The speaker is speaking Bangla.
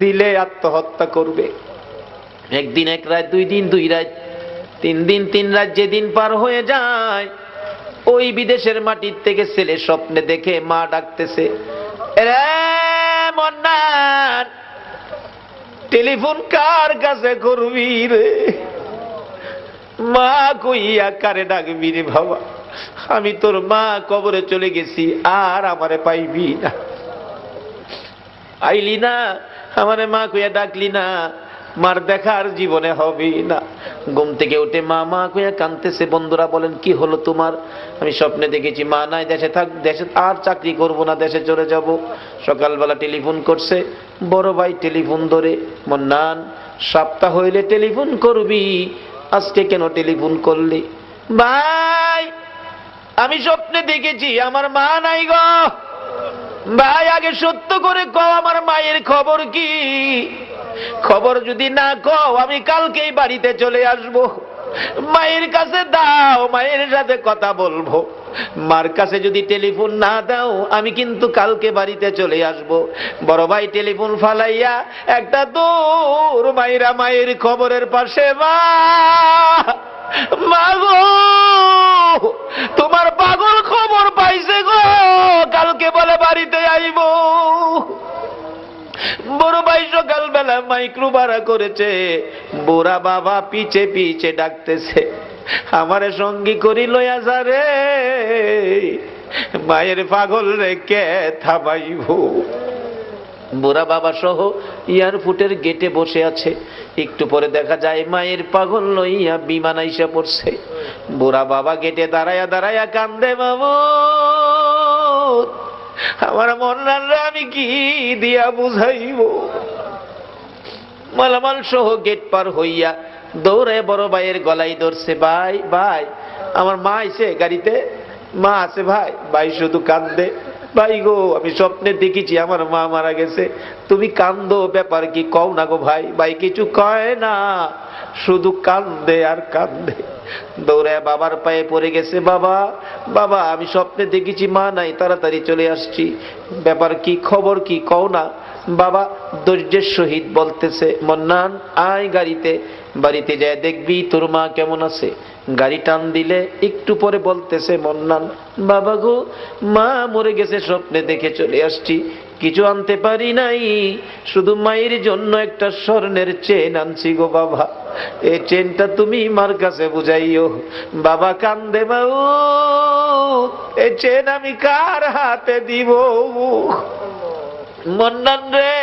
দিলে আত্মহত্যা করবে। একদিন এক রাত, 2 দিন 2 রাত, 3 দিন 3 রাত যেদিন পার হয়ে যায়, ওই বিদেশের মাটির থেকে ছেলে স্বপ্নে দেখে মা ডাকতেছে, রে মন্নান, টেলিফোন কার কাছে করবি রে? মা কইয়া কারে ডাকবি রে বাবা? আমি তোর মা, কবরে চলে গেছি, আর আমারে পাইবি না। আইলি না, আমারে মা কইয়া ডাকলি না, মার দেখা আর জীবনে হবে না। ঘুম থেকে উঠে মা মা কইয়া কাঁদতেছে। বন্ধুরা বলেন, কি হলো তোমার? আমি স্বপ্নে দেখেছি মা নাই, দেশে থাক, দেশে আর চাকরি করব না, দেশে চলে যাব। সকালবেলা টেলিফোন করছে বড় ভাই, টেলিফোন ধরে, মন্নান, সপ্তাহ হইলে টেলিফোন করবি, আজকে কেন টেলিফোন করলি? ভাই, আমি স্বপ্নে দেখেছি আমার মা নাই গো। ভাই, আগে সত্য করে কও, আমার মায়ের খবর কি? খবর যদি না কও, আমি কালকেই বাড়িতে চলে আসব। মায়ের কাছে দাও, মায়ের সাথে কথা বলবো। মার কাছে যদি টেলিফোন না দাও, আমি কিন্তু কালকে বাড়িতে চলে আসব। বড় ভাই টেলিফোন ফালাইয়া একটা দৌড় মাইরা মায়ের খবরের পাশে, মা, মা গো, তোমার পাগল খবর পাইছে গো, কালকে বলে বাড়িতে আইব। বড় ভাই সকালবেলা মাইক্রো ভাড়া করেছে, বুড়া বাবা পিছে পিছে ডাকতেছে, আমারে সঙ্গী করি লইয়া যা রে, মায়ের পাগল রে কে থামাইব। বুড়া বাবা সহ এয়ারপোর্টের গেটে বসে আছে। একটু পরে দেখা যায় মায়ের পাগল লইয়া বিমান আইসা পড়ছে। বুড়া বাবা গেটে দাঁড়ায়া দাঁড়ায়া কান্দে, বাবু, আমার মন্নানরে আমি কি দিয়া বুঝাইব? মালামাল সহ গেট পার হইয়া দৌড়ে বড় ভাইয়ের গলায় ধরছে, ভাই ভাই, আমার মা আইছে গাড়িতে, মা আছে ভাই। ভাই শুধু কান্দে, ভাই গো, আমি স্বপ্নে দেখেছি আমার মা মারা গেছে, তুমি কান্দো, ব্যাপার কি কও না গো ভাই। ভাই কিছু কয় না, শুধু কান্দে আর কান্দে। দৌড়ে বাবার পায়ে পড়ে গেছে, বাবা, বাবা, আমি স্বপ্নে দেখেছি মা নাই, তাড়াতাড়ি চলে আসছি, ব্যাপার কি, খবর কি কও না। বাবা ধৈর্যের সহিত বলতেছে, মন্নান, আয় গাড়িতে, বাড়িতে যায় দেখবি তোর মা কেমন আছে। গাড়ি টান দিলে একটু পরে বলতেছে, মন্নান, বাবা গো, মা মরে গেছে, স্বপ্নে দেখে চলে আসছি, কিছু আনতে পারি নাই, শুধু মায়ের জন্য একটা স্বর্ণের চেন আনছি গো বাবা, এই চেনটা তুমি মার কাছে বুঝাইও। বাবা কান্দে, বাবু, এই চেন আমি কার হাতে দিব? মন্নান রে,